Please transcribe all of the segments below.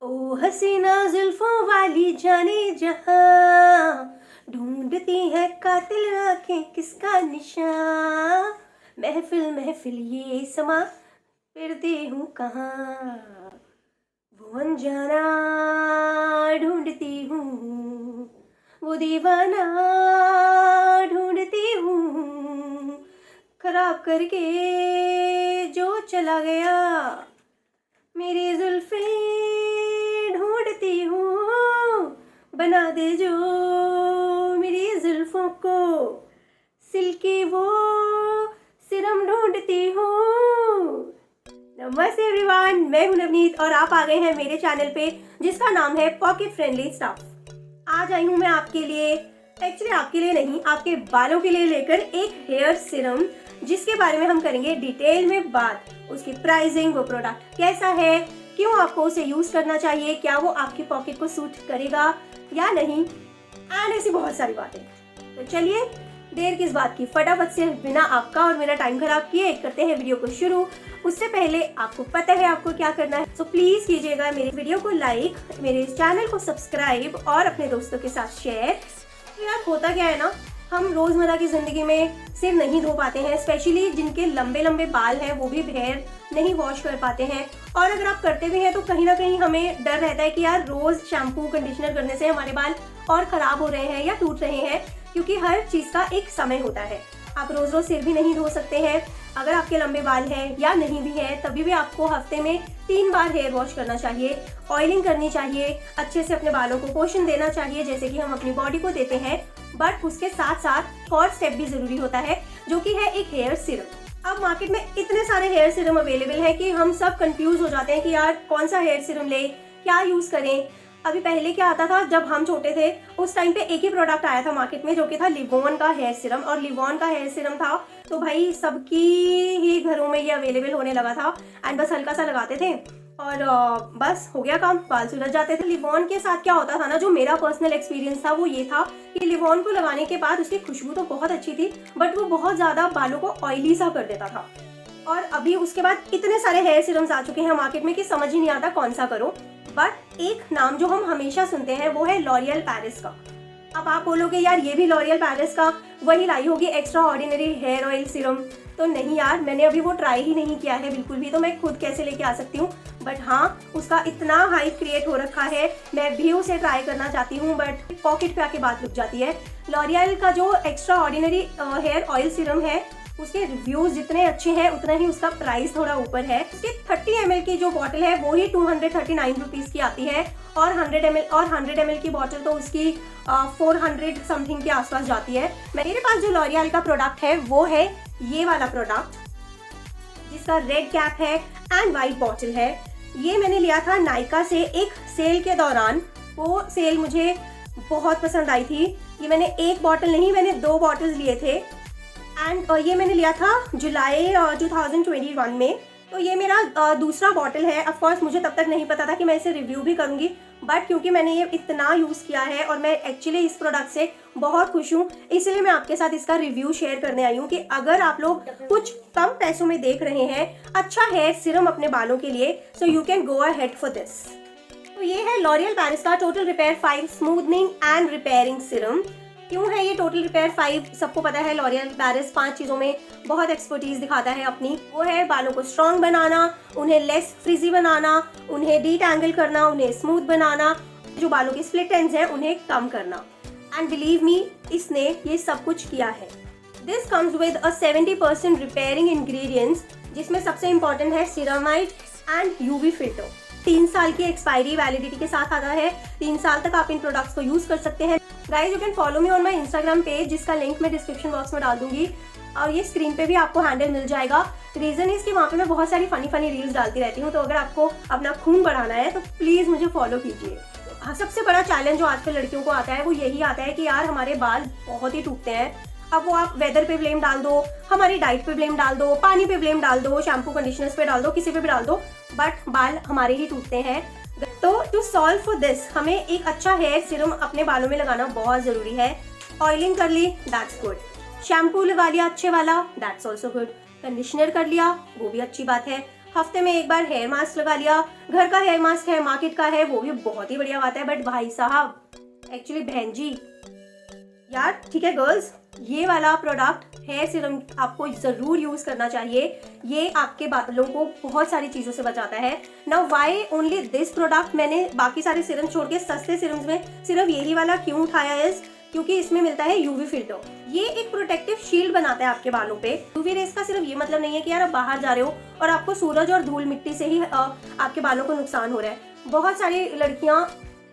ओ हसीना जुल्फों वाली जाने जहां, ढूंढती है कातिल आंखें किसका निशान। महफिल महफिल ये समा, फिरती हूँ कहाँ, वो अनजाना ढूंढती हूँ, वो दीवाना ढूंढती हूँ, खराब करके जो चला गया मेरी जुल्फे ढूंढती हूँ, बना दे जो मेरी जुल्फों को सिल्की वो सिरम ढूंढती हूँ। नमस्ते एवरीवन, मैं हूं नवनीत और आप आ गए हैं मेरे चैनल पे जिसका नाम है पॉकेट फ्रेंडली स्टफ। आज आई हूं मैं आपके लिए, एक्चुअली आपके लिए नहीं, आपके बालों के लिए लेकर एक हेयर सीरम जिसके बारे में हम करेंगे डिटेल में बात। उसकी प्राइसिंग, वो प्रोडक्ट कैसा है, क्यों आपको उसे यूज करना चाहिए, क्या वो आपकी पॉकेट को सूट करेगा या नहीं, एंड ऐसी बहुत सारी बातें। तो चलिए देर किस बात की, फटाफट से बिना आपका और मेरा टाइम खराब किए करते हैं वीडियो को शुरू। उससे पहले आपको पता है आपको क्या करना है, सो प्लीज कीजिएगा मेरे वीडियो को लाइक, मेरे चैनल को सब्सक्राइब और अपने दोस्तों के साथ शेयर। तो यार होता क्या है ना, हम रोजमर्रा की जिंदगी में सिर नहीं धो पाते हैं, स्पेशली जिनके लंबे लंबे बाल हैं वो भी हेयर नहीं वॉश कर पाते हैं। और अगर आप करते भी हैं तो कहीं ना कहीं हमें डर रहता है कि यार रोज शैम्पू कंडीशनर करने से हमारे बाल और खराब हो रहे हैं या टूट रहे हैं, क्योंकि हर चीज का एक समय होता है। आप रोज रोज सिर भी नहीं धो सकते हैं। अगर आपके लंबे बाल हैं या नहीं भी है तभी भी आपको हफ्ते में 3 बार हेयर वॉश करना चाहिए, ऑयलिंग करनी चाहिए, अच्छे से अपने बालों को पोषण देना चाहिए जैसे कि हम अपनी बॉडी को देते हैं। बट उसके साथ साथ और स्टेप भी जरूरी होता है जो कि है एक हेयर सीरम। अब मार्केट में इतने सारे हेयर सीरम अवेलेबल है कि हम सब कंफ्यूज हो जाते हैं कि यार कौन सा हेयर सीरम ले, क्या यूज करें। अभी पहले क्या आता था, जब हम छोटे थे उस टाइम पे एक ही प्रोडक्ट आया था मार्केट में जो कि था लिवॉन का हेयर सीरम, और लिवॉन का हेयर सीरम था तो भाई सबकी ही घरों में ये अवेलेबल होने लगा था। एंड बस हल्का सा लगाते थे और बस हो गया काम, बाल सुलझ जाते थे। लिवॉन के साथ क्या होता था ना, जो मेरा पर्सनल एक्सपीरियंस था वो ये था कि लिवॉन को लगाने के बाद उसकी खुशबू तो बहुत अच्छी थी बट वो बहुत ज्यादा बालों को ऑयली सा कर देता था। और अभी उसके बाद इतने सारे हेयर सीरम्स आ चुके हैं मार्केट में कि समझ ही नहीं आता कौन सा करो। बट एक नाम जो हम हमेशा सुनते हैं वो है लॉरियल पेरिस का। अब आप बोलोगे यार ये भी लॉरियल पेरिस का वही लाई होगी extraordinary hair oil serum. तो नहीं यार, मैंने अभी वो ट्राई ही नहीं किया है बिल्कुल भी, तो मैं खुद कैसे लेके आ सकती हूँ। बट हाँ, उसका इतना हाइप क्रिएट हो रखा है, मैं भी उसे ट्राई करना चाहती हूँ बट पॉकेट पे आके बात रुक जाती है। लॉरियल का जो extraordinary hair oil serum है उसके रिव्यूज जितने अच्छे हैं उतना ही उसका प्राइस थोड़ा ऊपर है। उसकी 30 ml की जो बॉटल है वो ही 239 रुपीज की आती है और 100 ml की बॉटल तो उसकी 400 समथिंग के आसपास जाती है। मेरे पास जो लॉरियल का प्रोडक्ट है वो है ये वाला प्रोडक्ट जिसका रेड कैप है एंड वाइट बॉटल है। ये मैंने लिया था नायका से एक सेल के दौरान, वो सेल मुझे बहुत पसंद आई थी। ये मैंने एक बॉटल नहीं, मैंने 2 बॉटल्स लिए थे एंड ये मैंने लिया था जुलाई 2021 में। तो ये मेरा दूसरा बॉटल है। ऑफ कोर्स मुझे तब तक नहीं पता था कि मैं इसे रिव्यू भी करूंगी, बट क्योंकि मैंने ये इतना यूज़ किया है और मैं एक्चुअली इस प्रोडक्ट से बहुत खुश हूँ, इसलिए मैं आपके साथ इसका रिव्यू शेयर करने आई हूँ कि अगर आप लोग कुछ कम पैसों में देख रहे हैं अच्छा हेयर सीरम अपने बालों के लिए, so you can go ahead for this. तो ये है लॉरियल पेरिस का total repair 5 smoothening and repairing serum. क्यों है ये टोटल रिपेयर 5? सबको पता है लॉरियल पेरिस 5 चीज़ों में बहुत एक्सपर्टीज दिखाता है अपनी। वो है बालों को स्ट्रॉन्ग बनाना, उन्हें लेस फ्रिजी बनाना, उन्हें डीटैंगल करना, उन्हें स्मूथ बनाना, जो बालों के स्प्लिट एंड्स हैं उन्हें कम करना। एंड बिलीव मी, इसने ये सब कुछ किया है। This comes with a 70% repairing ingredients, जिसमें सबसे इंपॉर्टेंट है सिरामाइड एंड यूवी फिल्टर। 3 साल की एक्सपायरी वैलिडिटी के साथ आता है। 3 साल तक आप इन प्रोडक्ट्स को यूज कर सकते हैं। Guys, you can follow me on my Instagram page जिसका लिंक मैं डिस्क्रिप्शन बॉक्स में डाल दूंगी और ये स्क्रीन पे भी आपको हैंडल मिल जाएगा। रीजन इज कि वहाँ पे मैं बहुत सारी फनी रील्स डालती रहती हूँ, तो अगर आपको अपना खून बढ़ाना है तो प्लीज मुझे फॉलो कीजिए। सबसे बड़ा चैलेंज जो आजकल लड़कियों को आता है वो यही आता है कि यार हमारे बाल बहुत ही टूटते हैं। अब वो आप वेदर पे ब्लेम डाल दो, हमारी डाइट पे ब्लेम डाल दो, पानी पे ब्लेम डाल दो, शैम्पू कंडीशनर्स पे डाल दो, किसी पे भी डाल दो, बट बाल हमारे ही टूटते हैं। तो टू सॉल्व फॉर दिस हमें एक अच्छा हेयर सीरम अपने बालों में लगाना बहुत जरूरी है। ऑयलिंग कर ली, दैट्स गुड। शैम्पू लगा लिया अच्छे वाला, दैट्स ऑल्सो गुड। कंडीशनर कर लिया, वो भी अच्छी बात है। हफ्ते में एक बार हेयर मास्क लगा लिया, घर का हेयर मास्क है, मार्केट का है, वो भी बहुत ही बढ़िया बात है। बट भाई साहब, एक्चुअली बहन जी, यार ठीक है गर्ल्स, ये वाला प्रोडक्ट हेयर सीरम आपको ज़रूर यूज़ करना चाहिए। ये आपके बालों को बहुत सारी चीज़ों से बचाता है। Now why only this product, मैंने बाकी सारे सीरम छोड़ के सस्ते सीरम्स में सिर्फ यही वाला क्यों उठाया है, क्योंकि इसमें मिलता है यूवी फिल्टर। ये एक प्रोटेक्टिव शील्ड बनाता है आपके बालों पे। यूवी रेस का सिर्फ ये मतलब नहीं है कि यार आप बाहर जा रहे हो और आपको सूरज और धूल मिट्टी से ही आपके बालों को नुकसान हो रहा है। बहुत सारी लड़कियां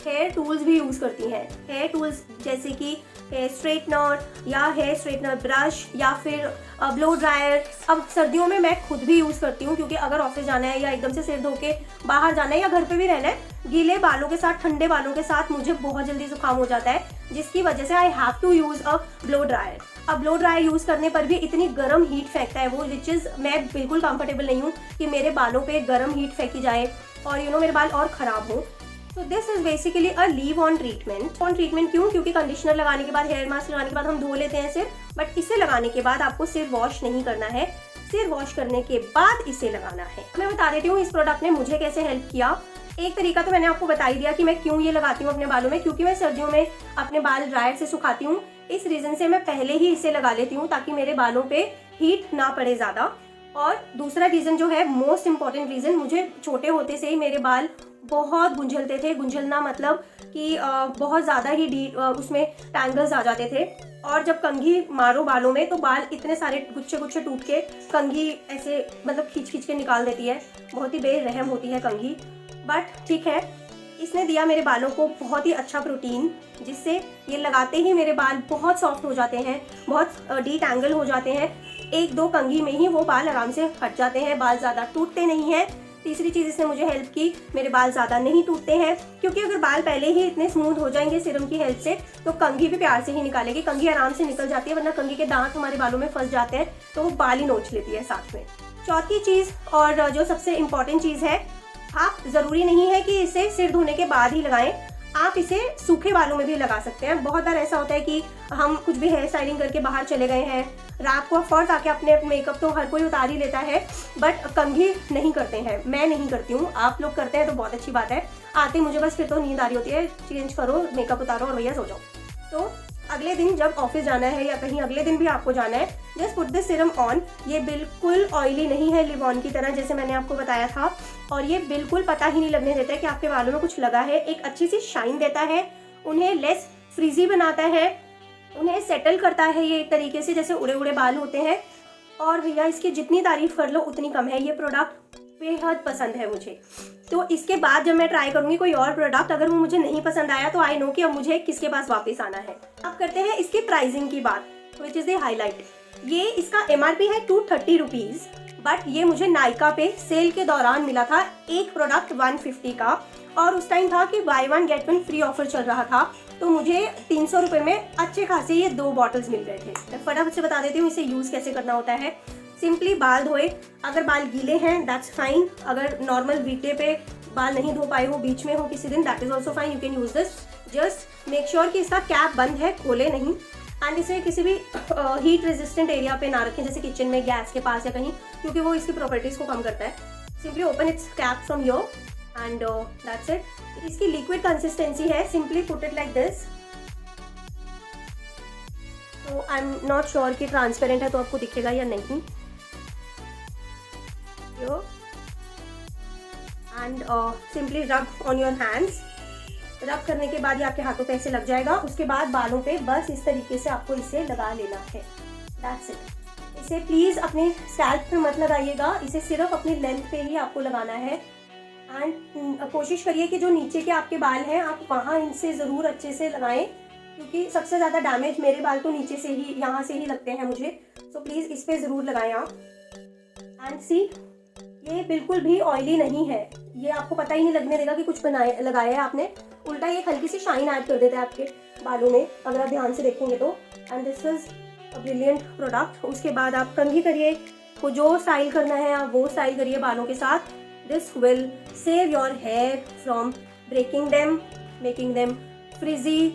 हेयर टूल्स भी यूज करती हैं। हेयर टूल्स जैसे कि हेयर स्ट्रेटनर या हेयर स्ट्रेटनर ब्रश या फिर ब्लो ड्रायर। अब सर्दियों में मैं खुद भी यूज करती हूँ, क्योंकि अगर ऑफिस जाना है या एकदम से सिर धो के बाहर जाना है या घर पे भी रहना है, गीले बालों के साथ, ठंडे बालों के साथ मुझे बहुत जल्दी जुकाम हो जाता है, जिसकी वजह से I have to use a blow dryer. अब ब्लो ड्रायर यूज करने पर भी इतनी गर्म हीट फेंकता है वो, विच इज मैं बिल्कुल कंफर्टेबल नहीं हूँ कि मेरे बालों पे गर्म हीट फेंकी जाए और मेरे बाल और खराब हो। तो this is basically a leave on treatment. On treatment क्यों? क्योंकि कंडीशनर लगाने के बाद, हेयर मास्क लगाने के बाद हम धो लेते हैं सिर, बट इसे लगाने के बाद आपको सिर वॉश नहीं करना है। सिर वॉश करने के बाद इसे लगाना है। मैं बता देती हूँ इस प्रोडक्ट ने मुझे कैसे हेल्प किया। एक तरीका तो मैंने आपको बता ही दिया कि मैं क्यों ये लगाती हूँ अपने बालों में, क्योंकि मैं सर्दियों में अपने बाल ड्रायर से सुखाती हूँ। इस रीजन से मैं पहले ही इसे लगा लेती हूँ ताकि मेरे बालों पे हीट ना पड़े ज्यादा। और दूसरा रीजन जो है, मोस्ट इंपॉर्टेंट रीजन, मुझे छोटे होते से ही मेरे बाल बहुत गुंझलते थे। गुंझलना मतलब कि बहुत ज़्यादा ही उसमें टैंगल्स आ जाते थे, और जब कंघी मारो बालों में तो बाल इतने सारे गुच्छे गुच्छे टूट के कंघी ऐसे मतलब खींच खींच के निकाल देती है। बहुत ही बेरहम होती है कंघी। बट ठीक है, इसने दिया मेरे बालों को बहुत ही अच्छा प्रोटीन, जिससे ये लगाते ही मेरे बाल बहुत सॉफ्ट हो जाते हैं, बहुत डीटैंगल हो जाते हैं। एक दो कंघी में ही वो बाल आराम से हट जाते हैं, बाल ज़्यादा टूटते नहीं हैं। तीसरी चीज़ इसने मुझे हेल्प की, मेरे बाल ज़्यादा नहीं टूटते हैं, क्योंकि अगर बाल पहले ही इतने स्मूथ हो जाएंगे सीरम की हेल्प से तो कंघी भी प्यार से ही निकालेगी। कंघी आराम से निकल जाती है, वरना कंघी के दांत हमारे बालों में फंस जाते हैं तो वो बाल ही नोच लेती है साथ में। चौथी चीज़ और जो सबसे इम्पॉर्टेंट चीज़ है, आप ज़रूरी नहीं है कि इसे सिर धोने के बाद ही लगाएं, आप इसे सूखे बालों में भी लगा सकते हैं। बहुत बार ऐसा होता है कि हम कुछ भी हेयर स्टाइलिंग करके बाहर चले गए हैं, रात को ऑफकोर्स आके अपने मेकअप तो हर कोई उतार ही लेता है, बट कंघी नहीं करते हैं। मैं नहीं करती हूँ, आप लोग करते हैं तो बहुत अच्छी बात है। आते मुझे बस फिर तो नींद आ रही होती है, चेंज करो, मेकअप उतारो और भैया सो जाओ। तो अगले दिन जब ऑफिस जाना है या कहीं अगले दिन भी आपको जाना है, just put this serum on. ये बिल्कुल ऑयली नहीं है लिव ऑन की तरह, जैसे मैंने आपको बताया था, और ये बिल्कुल पता ही नहीं लगने देता है कि आपके बालों में कुछ लगा है। एक अच्छी सी शाइन देता है, उन्हें लेस फ्रीजी बनाता है, उन्हें सेटल करता है ये एक तरीके से, जैसे उड़े उड़े बाल होते हैं। और भैया इसकी जितनी तारीफ कर लो उतनी कम है। ये प्रोडक्ट बेहद पसंद है मुझे। तो इसके बाद जब मैं ट्राई करूंगी कोई और प्रोडक्ट, अगर वो मुझे नहीं पसंद आया तो आई नो कि अब मुझे किसके पास वापस आना है। अब करते हैं इसकी प्राइसिंग की बात, विच इज द हाईलाइट। ये इसका MRP है 230 रुपीज़, बट ये मुझे नायका पे सेल के दौरान मिला था। एक प्रोडक्ट 150 का, और उस टाइम था कि by one get one free offer चल रहा था, तो मुझे 300 रुपये में अच्छे खासे ये 2 बॉटल्स मिल गए थे। मैं फटाफट से बता देती हूँ इसे यूज़ कैसे करना होता है। सिंपली बाल धोए, अगर बाल गीले हैं दैट्स फाइन, अगर नॉर्मल वीकडे पे बाल नहीं धो पाए हो, बीच में हो किसी दिन, that is also fine, you can use this. Just make sure कि इसका कैप बंद है, खोले नहीं, एंड इसे किसी भी हीट रेजिस्टेंट एरिया पे ना रखें, जैसे किचन में, गैस के पास या कहीं, क्योंकि वो इसकी प्रॉपर्टीज को कम करता है। Simply open it's cap from your and that's it. इसकी लिक्विड कंसिस्टेंसी है, simply put it like this. तो आई एम नॉट श्योर कि ट्रांसपेरेंट है तो आपको दिखेगा या नहीं। एंड सिंपली रब ऑन योर हैंड्स। रब करने के बाद ये आपके हाथों पे ऐसे लग जाएगा। उसके बाद बालों पे बस इस तरीके से आपको इसे लगा लेना है, दैट्स इट। इसे प्लीज़ अपने स्कैल्प पे मत लगाइएगा, इसे सिर्फ अपनी लेंथ पे ही आपको लगाना है। एंड कोशिश करिए कि जो नीचे के आपके बाल हैं आप वहाँ इनसे ज़रूर अच्छे से लगाएं, क्योंकि सबसे ज़्यादा डैमेज मेरे बाल तो नीचे से ही, यहाँ से ही लगते हैं मुझे। सो प्लीज़ इस पर ज़रूर लगाएं आप। एंड सी, ये बिल्कुल भी ऑयली नहीं है, ये आपको पता ही नहीं लगने देगा कि कुछ लगाया है आपने। उल्टा ये हल्की सी शाइन ऐड कर देता है आपके बालों में, अगर आप ध्यान से देखेंगे तो। And this is a brilliant product. उसके बाद आप कंघी करिए, को जो स्टाइल करना है आप वो स्टाइल करिए बालों के साथ। This will save your hair from breaking them, making them frizzy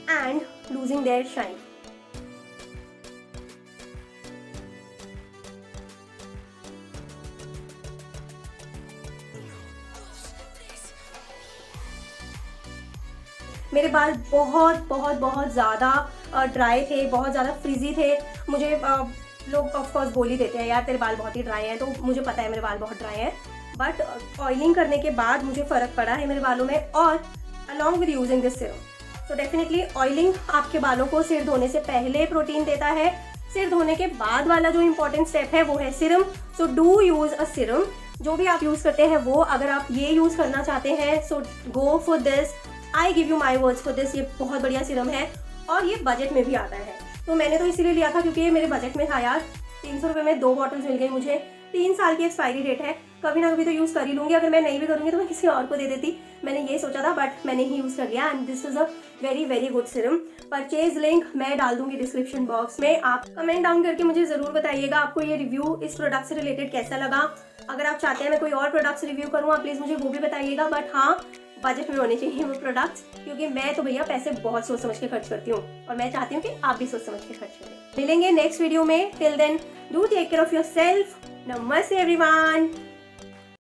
and losing their shine. मेरे बाल बहुत बहुत बहुत ज़्यादा ड्राई थे, बहुत ज़्यादा फ्रिजी थे। मुझे लोग ऑफकोर्स बोल ही देते हैं यार तेरे बाल बहुत ही ड्राई हैं, तो मुझे पता है मेरे बाल बहुत ड्राई हैं, बट ऑयलिंग करने के बाद मुझे फ़र्क पड़ा है मेरे बालों में, और along with using this serum. तो डेफिनेटली ऑयलिंग आपके बालों को सिर धोने से पहले प्रोटीन देता है। सिर धोने के बाद वाला जो इंपॉर्टेंट स्टेप है वो है serum. So do use a serum. जो भी आप यूज़ करते हैं वो, अगर आप ये यूज़ करना चाहते हैं so go for this. I give you my words for this. ये बहुत बढ़िया सीरम है और ये बजट में भी आता है। तो मैंने तो इसीलिए लिया था क्योंकि ये मेरे बजट में था यार। 300 रुपये में 2 बॉटल्स मिल गई मुझे। 3 साल की एक्सपायरी डेट है, कभी ना कभी तो यूज़ कर ही लूँगी। अगर मैं नहीं भी करूँगी तो मैं किसी और को दे देती, मैंने ये सोचा था, बट मैंने ही यूज़ कर लिया and this is a very very good serum. Purchase link मैं डाल दूँगी डिस्क्रिप्शन बॉक्स में। आप कमेंट डाउन करके मुझे ज़रूर बताइएगा आपको ये रिव्यू इस प्रोडक्ट से रिलेटेड कैसा लगा। अगर आप चाहते हैं मैं कोई और प्रोडक्ट्स रिव्यू करूँ, प्लीज़ मुझे वो भी बताइएगा, बट हाँ बजट में होने चाहिए वो प्रोडक्ट्स, क्योंकि मैं तो भैया पैसे बहुत सोच समझ के खर्च करती हूँ और मैं चाहती हूँ कि आप भी सोच समझ के खर्च करें। मिलेंगे नेक्स्ट वीडियो में। Till then do take care of your self. नमस्ते एवरीवन।